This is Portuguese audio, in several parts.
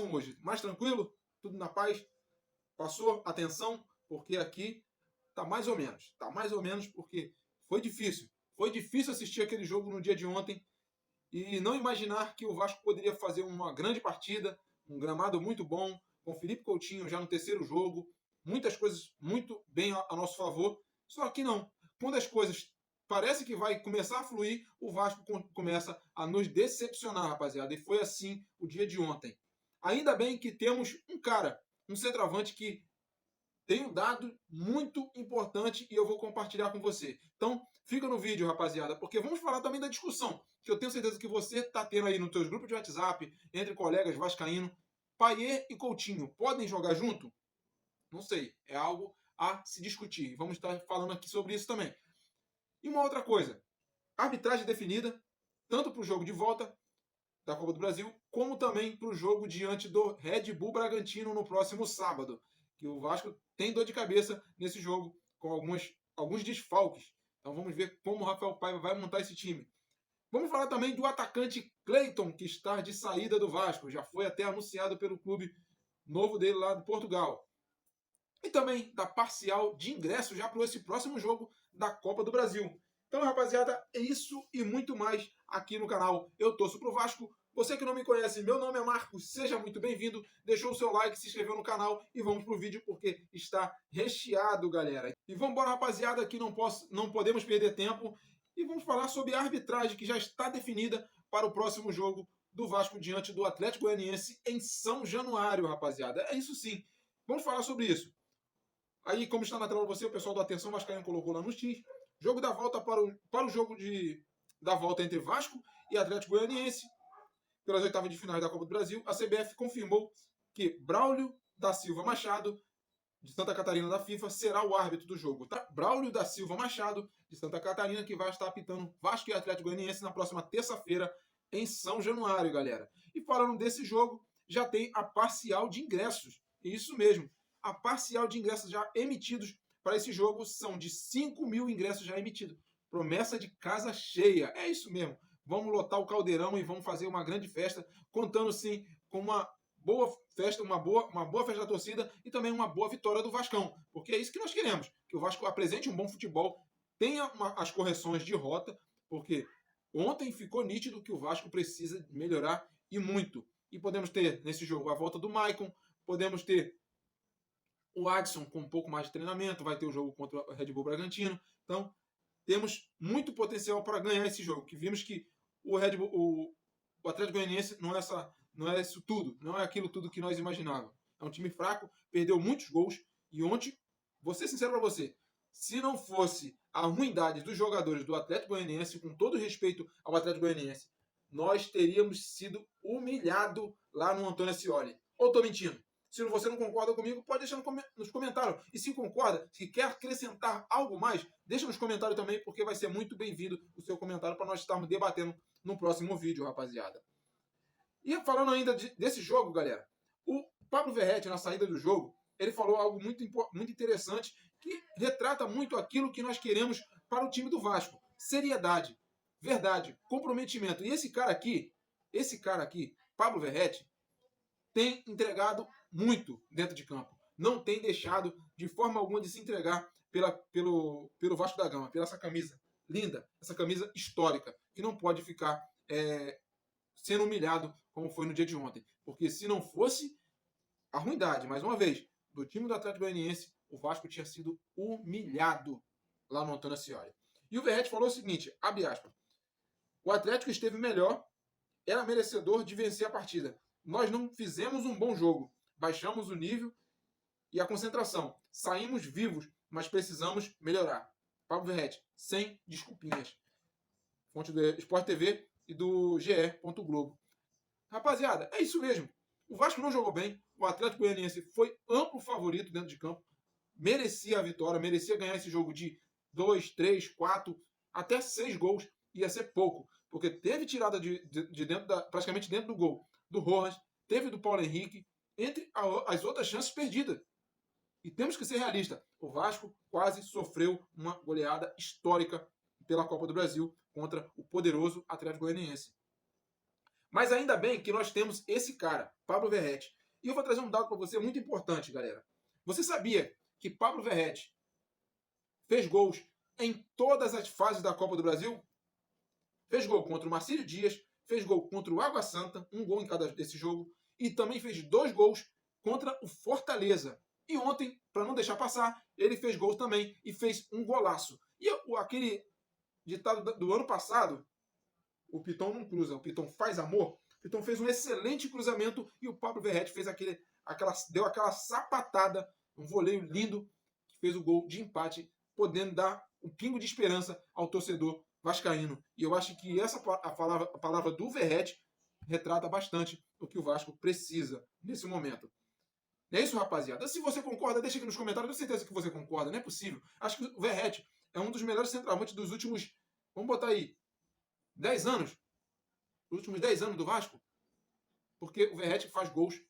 situação hoje? Mais tranquilo? Tudo na paz? Passou a tensão? Porque aqui tá mais ou menos. Tá mais ou menos porque foi difícil. Foi difícil assistir aquele jogo no dia de ontem e não imaginar que o Vasco poderia fazer uma grande partida, um gramado muito bom, com o Felipe Coutinho já no terceiro jogo, muitas coisas muito bem a nosso favor. Só que não. Quando as coisas parece que vai começar a fluir, o Vasco começa a nos decepcionar, rapaziada. E foi assim o dia de ontem. Ainda bem que temos um cara, um centroavante que tem um dado muito importante e eu vou compartilhar com você. Então, fica no vídeo, rapaziada, porque vamos falar também da discussão, que eu tenho certeza que você está tendo aí nos seus grupos de WhatsApp, entre colegas vascaínos. Payet e Coutinho podem jogar junto? Não sei, é algo a se discutir. Vamos estar falando aqui sobre isso também. E uma outra coisa, arbitragem definida, tanto para o jogo de volta da Copa do Brasil, como também para o jogo diante do Red Bull Bragantino no próximo sábado, que o Vasco tem dor de cabeça nesse jogo, com alguns desfalques. Então vamos ver como o Rafael Paiva vai montar esse time. Vamos falar também do atacante Cleiton, que está de saída do Vasco. Já foi até anunciado pelo clube novo dele lá de Portugal. E também da parcial de ingresso já para esse próximo jogo da Copa do Brasil. Então, rapaziada, é isso e muito mais aqui no canal. Eu torço pro Vasco. Você que não me conhece, meu nome é Marcos, seja muito bem-vindo. Deixou o seu like, se inscreveu no canal e vamos pro vídeo porque está recheado, galera. E vamos embora, rapaziada, que não podemos perder tempo. E vamos falar sobre a arbitragem que já está definida para o próximo jogo do Vasco diante do Atlético Goianiense em São Januário, rapaziada. É isso sim. Vamos falar sobre isso. Aí, como está na tela você, o pessoal do Atenção Vascaíno colocou lá no X. Jogo da volta para o jogo da volta entre Vasco e Atlético Goianiense, pelas oitavas de finais da Copa do Brasil. A CBF confirmou que Braulio da Silva Machado, de Santa Catarina da FIFA, será o árbitro do jogo. Tá? Braulio da Silva Machado, de Santa Catarina, que vai estar apitando Vasco e Atlético Goianiense na próxima terça-feira em São Januário, galera. E falando desse jogo, já tem a parcial de ingressos. Isso mesmo. A parcial de ingressos já emitidos para esse jogo são de 5 mil ingressos já emitidos. Promessa de casa cheia. É isso mesmo. Vamos lotar o Caldeirão e vamos fazer uma grande festa, contando sim com uma boa festa, uma boa festa da torcida e também uma boa vitória do Vascão. Porque é isso que nós queremos. Que o Vasco apresente um bom futebol, tenha as correções de rota, porque ontem ficou nítido que o Vasco precisa melhorar e muito. E podemos ter nesse jogo a volta do Maicon, podemos ter o Adson com um pouco mais de treinamento, vai ter o jogo contra o Red Bull Bragantino. Então, temos muito potencial para ganhar esse jogo. Que vimos que o Atlético Goianiense não é isso tudo, não é aquilo tudo que nós imaginávamos. É um time fraco, perdeu muitos gols e ontem, vou ser sincero para você, se não fosse a ruindade dos jogadores do Atlético Goianiense, com todo respeito ao Atlético Goianiense, nós teríamos sido humilhados lá no Antônio Ascioli. Ou estou mentindo? Se você não concorda comigo, pode deixar nos comentários. E se concorda, se quer acrescentar algo mais, deixa nos comentários também, porque vai ser muito bem-vindo o seu comentário para nós estarmos debatendo no próximo vídeo, rapaziada. E falando ainda desse jogo, galera, o Pablo Verratti, na saída do jogo, ele falou algo muito interessante que retrata muito aquilo que nós queremos para o time do Vasco. Seriedade, verdade, comprometimento. E esse cara aqui, Pablo Verratti, tem entregado muito dentro de campo. Não tem deixado de forma alguma de se entregar pelo Vasco da Gama, pela essa camisa linda, essa camisa histórica, que não pode ficar sendo humilhado como foi no dia de ontem. Porque se não fosse a ruindade, mais uma vez, do time do Atlético Goianiense, o Vasco tinha sido humilhado lá no Antônio Ascioli. E o Verratti falou o seguinte, abre aspas, o Atlético esteve melhor, era merecedor de vencer a partida. Nós não fizemos um bom jogo. Baixamos o nível e a concentração. Saímos vivos, mas precisamos melhorar. Pablo Verratti, sem desculpinhas. Fonte do Sport TV e do GE. Globo. Rapaziada, é isso mesmo. O Vasco não jogou bem. O Atlético Goianiense foi amplo favorito dentro de campo. Merecia a vitória, merecia ganhar esse jogo de 2, 3, 4, até 6 gols. Ia ser pouco. Porque teve tirada de dentro praticamente dentro do gol do Rojas, teve do Paulo Henrique, entre as outras chances perdidas. E temos que ser realistas. O Vasco quase sofreu uma goleada histórica pela Copa do Brasil contra o poderoso Atlético Goianiense. Mas ainda bem que nós temos esse cara, Pablo Verratti, E eu vou trazer um dado para você muito importante, galera. Você sabia que Pablo Verratti fez gols em todas as fases da Copa do Brasil? Fez gol contra o Marcílio Dias, fez gol contra o Água Santa, um gol em cada desse jogo, e também fez 2 gols contra o Fortaleza. E ontem, para não deixar passar, ele fez gols também e fez um golaço. E aquele ditado do ano passado, o Piton não cruza, o Piton faz amor. O Piton fez um excelente cruzamento e o Pablo Verratti fez deu aquela sapatada, um voleio lindo, que fez o gol de empate, podendo dar um pingo de esperança ao torcedor vascaíno. E eu acho que a palavra do Verratti retrata bastante o que o Vasco precisa nesse momento. Não é isso, rapaziada? Se você concorda, deixa aqui nos comentários. Eu tenho certeza que você concorda, não é possível. Acho que o Verratti é um dos melhores centroavantes dos últimos, vamos botar aí, 10 anos. Os últimos 10 anos do Vasco. Porque o Verratti faz gols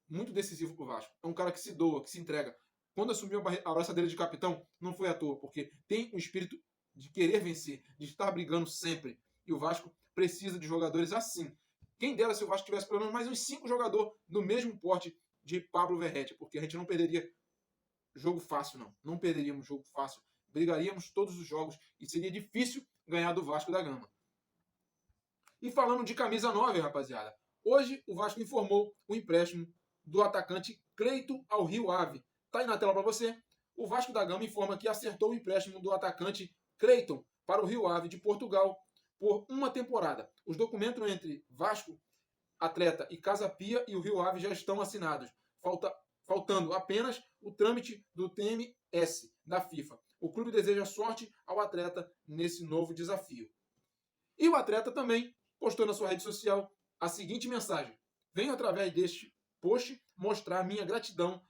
muito decisivos pro Vasco. É um cara que se doa, que se entrega. Quando assumiu a braçadeira de capitão, não foi à toa, porque tem um espírito de querer vencer, de estar brigando sempre. E o Vasco precisa de jogadores assim. Quem dera se o Vasco tivesse pelo menos mais uns 5 jogadores do mesmo porte de Pablo Verratti, porque a gente não perderia jogo fácil, não. Não perderíamos jogo fácil. Brigaríamos todos os jogos e seria difícil ganhar do Vasco da Gama. E falando de camisa 9, rapaziada, hoje o Vasco informou o empréstimo do atacante Cleiton ao Rio Ave. Tá aí na tela para você. O Vasco da Gama informa que acertou o empréstimo do atacante Cleiton para o Rio Ave de Portugal por uma temporada. Os documentos entre Vasco, atleta e Casa Pia e o Rio Ave já estão assinados. Faltando apenas o trâmite do TMS da FIFA. O clube deseja sorte ao atleta nesse novo desafio. E o atleta também postou na sua rede social a seguinte mensagem: venho através deste post mostrar minha gratidão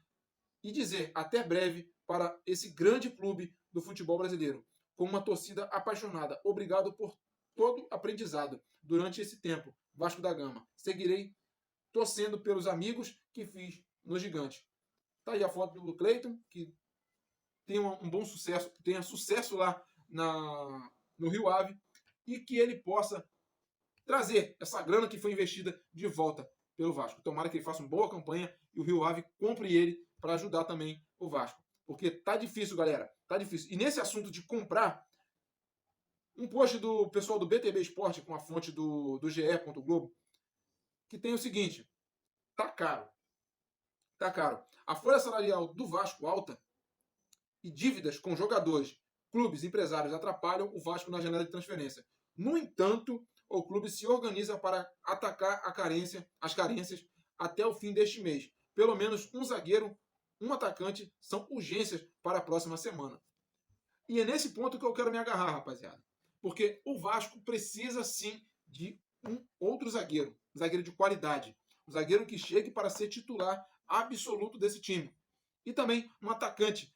e dizer até breve para esse grande clube do futebol brasileiro, com uma torcida apaixonada. Obrigado por todo aprendizado durante esse tempo, Vasco da Gama. Seguirei torcendo pelos amigos que fiz no Gigante. Tá aí a foto do Cleiton, que tem um bom sucesso, tenha sucesso lá no Rio Ave, e que ele possa trazer essa grana que foi investida de volta pelo Vasco. Tomara que ele faça uma boa campanha e o Rio Ave compre ele para ajudar também o Vasco. Porque tá difícil, galera. Tá difícil. E nesse assunto de comprar, um post do pessoal do BTB Esporte com a fonte do GE. Globo, que tem o seguinte: tá caro. Tá caro. A folha salarial do Vasco alta e dívidas com jogadores, clubes, empresários atrapalham o Vasco na janela de transferência. No entanto, o clube se organiza para atacar as carências até o fim deste mês. Pelo menos um zagueiro, um atacante são urgências para a próxima semana. E é nesse ponto que eu quero me agarrar, rapaziada. Porque o Vasco precisa sim de um outro zagueiro de qualidade. Um zagueiro que chegue para ser titular absoluto desse time. E também um atacante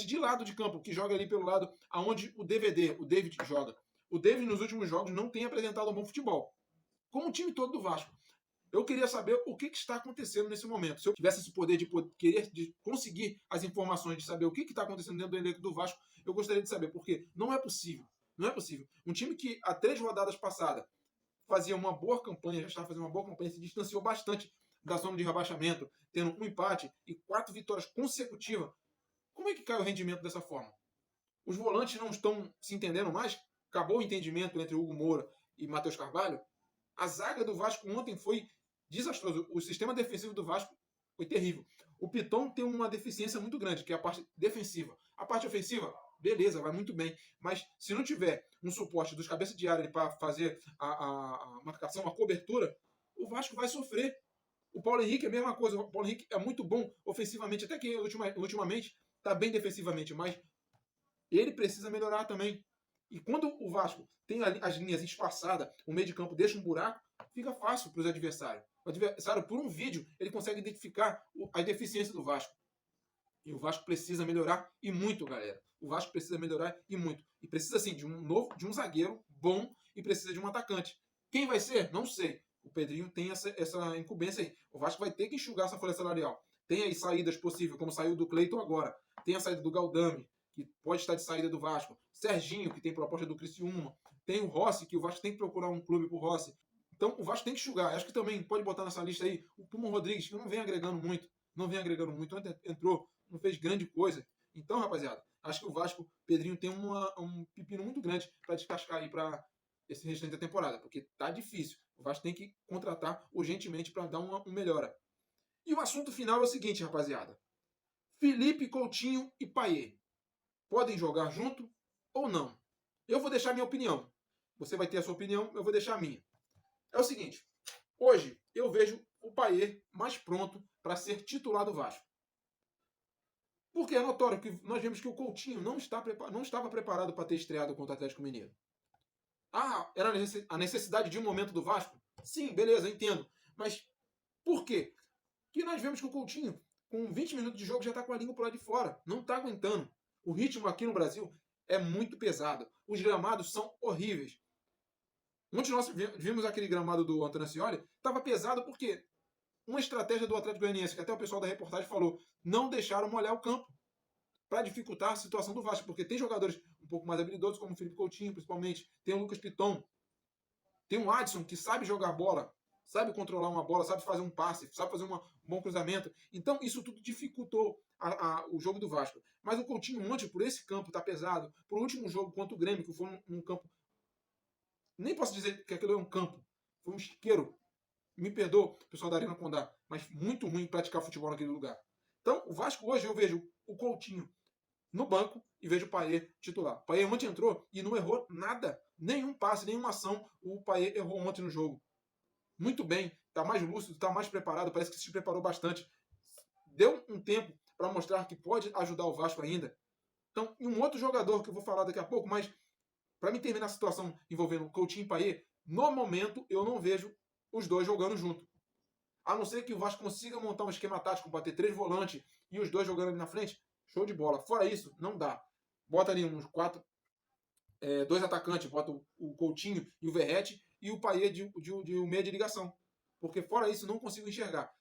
de lado de campo, que joga ali pelo lado aonde o David joga. O David nos últimos jogos não tem apresentado um bom futebol. Como o time todo do Vasco. Eu queria saber o que está acontecendo nesse momento. Se eu tivesse esse poder de conseguir as informações, de saber o que está acontecendo dentro do elenco do Vasco, eu gostaria de saber, porque não é possível. Não é possível. Um time que há 3 rodadas passadas fazia uma boa campanha, já estava fazendo uma boa campanha, se distanciou bastante da zona de rebaixamento, tendo um empate e 4 vitórias consecutivas. Como é que cai o rendimento dessa forma? Os volantes não estão se entendendo mais? Acabou o entendimento entre Hugo Moura e Matheus Carvalho? A zaga do Vasco ontem foi desastroso. O sistema defensivo do Vasco foi terrível. O Piton tem uma deficiência muito grande, que é a parte defensiva. A parte ofensiva, beleza, vai muito bem. Mas se não tiver um suporte dos cabeças de área para fazer a marcação, a cobertura, o Vasco vai sofrer. O Paulo Henrique é a mesma coisa. O Paulo Henrique é muito bom ofensivamente, até que ultimamente está bem defensivamente, mas ele precisa melhorar também. E quando o Vasco tem as linhas espaçadas, o meio de campo deixa um buraco, fica fácil para os adversários. O adversário, por um vídeo, ele consegue identificar a deficiência do Vasco. E o Vasco precisa melhorar e muito, galera. O Vasco precisa melhorar e muito. E precisa, sim, de um zagueiro bom e precisa de um atacante. Quem vai ser? Não sei. O Pedrinho tem essa incumbência aí. O Vasco vai ter que enxugar essa folha salarial. Tem aí saídas possíveis, como saiu do Cleiton agora. Tem a saída do Galdame, que pode estar de saída do Vasco. Serginho, que tem proposta do Criciúma. Tem o Rossi, que o Vasco tem que procurar um clube pro Rossi. Então o Vasco tem que enxugar. Acho que também pode botar nessa lista aí o Puma Rodrigues, que não vem agregando muito. Não vem agregando muito. Ontem entrou, não fez grande coisa. Então, rapaziada, acho que o Vasco, Pedrinho, tem um pepino muito grande para descascar aí para esse restante da temporada, porque tá difícil. O Vasco tem que contratar urgentemente para dar uma melhora. E o assunto final é o seguinte, rapaziada. Felipe Coutinho e Payet podem jogar junto ou não? Eu vou deixar minha opinião. Você vai ter a sua opinião, eu vou deixar a minha. É o seguinte, hoje eu vejo o Payet mais pronto para ser titular do Vasco. Porque é notório que nós vemos que o Coutinho não estava preparado para ter estreado contra o Atlético Mineiro. Ah, era a necessidade de um momento do Vasco? Sim, beleza, entendo. Mas por quê? Que nós vemos que o Coutinho, com 20 minutos de jogo, já está com a língua por lá de fora. Não está aguentando. O ritmo aqui no Brasil é muito pesado. Os gramados são horríveis. Ontem nós vimos aquele gramado do Antônio Ascioli, estava pesado porque uma estratégia do Atlético Goianiense, que até o pessoal da reportagem falou, não deixaram molhar o campo para dificultar a situação do Vasco, porque tem jogadores um pouco mais habilidosos, como o Felipe Coutinho, principalmente, tem o Lucas Piton, tem o Adson, que sabe jogar bola, sabe controlar uma bola, sabe fazer um passe, sabe fazer um bom cruzamento. Então, isso tudo dificultou o jogo do Vasco. Mas o Coutinho ontem, por esse campo, tá pesado. Por último jogo contra o Grêmio, que foi um campo... Nem posso dizer que aquilo é um campo. Foi um chiqueiro. Me perdoa, pessoal da Arena Condá, mas muito ruim praticar futebol naquele lugar. Então, o Vasco hoje, eu vejo o Coutinho no banco e vejo o Payet titular. O Payet ontem entrou e não errou nada. Nenhum passe, nenhuma ação o Payet errou ontem no jogo. Muito bem, está mais lúcido, está mais preparado, parece que se preparou bastante. Deu um tempo para mostrar que pode ajudar o Vasco ainda. Então, e um outro jogador que eu vou falar daqui a pouco, mas para me terminar a situação envolvendo Coutinho e Payet, no momento eu não vejo os dois jogando junto. A não ser que o Vasco consiga montar um esquema tático para ter 3 volantes e os dois jogando ali na frente, show de bola. Fora isso, não dá. Bota ali uns 2 atacantes, bota o Coutinho e o Verratti e o Payet de meia de ligação. Porque fora isso, não consigo enxergar.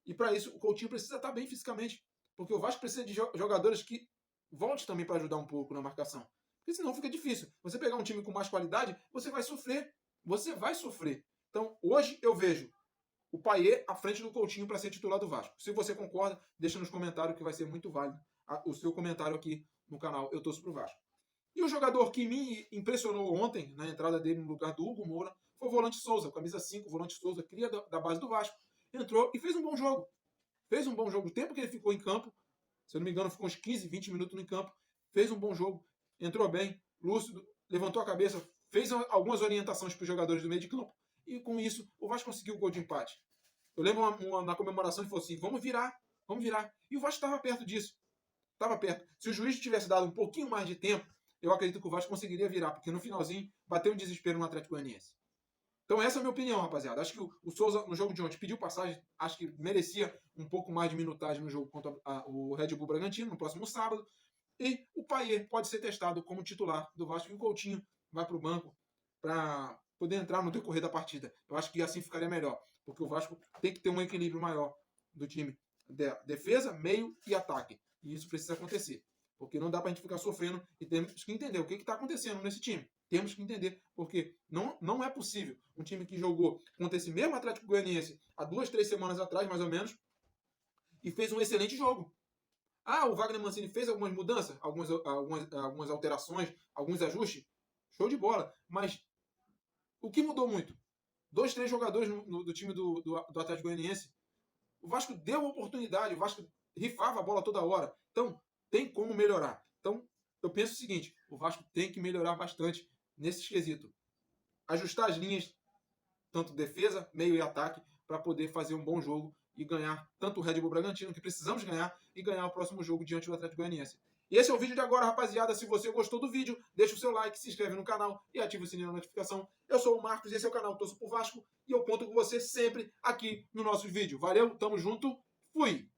E para isso, o Coutinho precisa estar bem fisicamente. Porque o Vasco precisa de jogadores que volte também para ajudar um pouco na marcação. Porque senão fica difícil. Você pegar um time com mais qualidade, você vai sofrer. Você vai sofrer. Então, hoje eu vejo o Payet à frente do Coutinho para ser titular do Vasco. Se você concorda, deixa nos comentários que vai ser muito válido o seu comentário aqui no canal Eu Torço Pro Vasco. E o jogador que me impressionou ontem, na entrada dele no lugar do Hugo Moura, foi o volante Souza, camisa 5, o volante Souza, cria da base do Vasco. Entrou e fez um bom jogo. Fez um bom jogo. O tempo que ele ficou em campo, se eu não me engano, ficou uns 15, 20 minutos no campo. Fez um bom jogo. Entrou bem, lúcido, levantou a cabeça, fez algumas orientações para os jogadores do meio de campo. E com isso, o Vasco conseguiu o gol de empate. Eu lembro na comemoração ele falou assim, vamos virar. E o Vasco estava perto disso. Estava perto. Se o juiz tivesse dado um pouquinho mais de tempo, eu acredito que o Vasco conseguiria virar, porque no finalzinho bateu um desespero no Atlético Goianiense. Então essa é a minha opinião, rapaziada. Acho que o Souza, no jogo de ontem, pediu passagem, acho que merecia um pouco mais de minutagem no jogo contra o Red Bull Bragantino, no próximo sábado. E o Payet pode ser testado como titular do Vasco e o Coutinho vai para o banco para poder entrar no decorrer da partida. Eu acho que assim ficaria melhor, porque o Vasco tem que ter um equilíbrio maior do time. Defesa, meio e ataque. E isso precisa acontecer. Porque não dá para a gente ficar sofrendo e temos que entender o que está acontecendo nesse time. Temos que entender, porque não é possível um time que jogou contra esse mesmo Atlético Goianiense há 2, 3 semanas atrás, mais ou menos, e fez um excelente jogo. Ah, o Wagner Mancini fez algumas mudanças, algumas alterações, alguns ajustes. Show de bola. Mas o que mudou muito? 2, 3 jogadores do time do Atlético Goianiense. O Vasco deu oportunidade, o Vasco rifava a bola toda hora. Então, tem como melhorar. Então, eu penso o seguinte, o Vasco tem que melhorar bastante nesse quesito. Ajustar as linhas, tanto defesa, meio e ataque, para poder fazer um bom jogo e ganhar tanto o Red Bull Bragantino, que precisamos ganhar, e ganhar o próximo jogo diante do Atlético Goianiense. E esse é o vídeo de agora, rapaziada. Se você gostou do vídeo, deixa o seu like, se inscreve no canal e ativa o sininho da notificação. Eu sou o Marcos, esse é o canal Torço pro Vasco, e eu conto com você sempre aqui no nosso vídeo. Valeu, tamo junto, fui!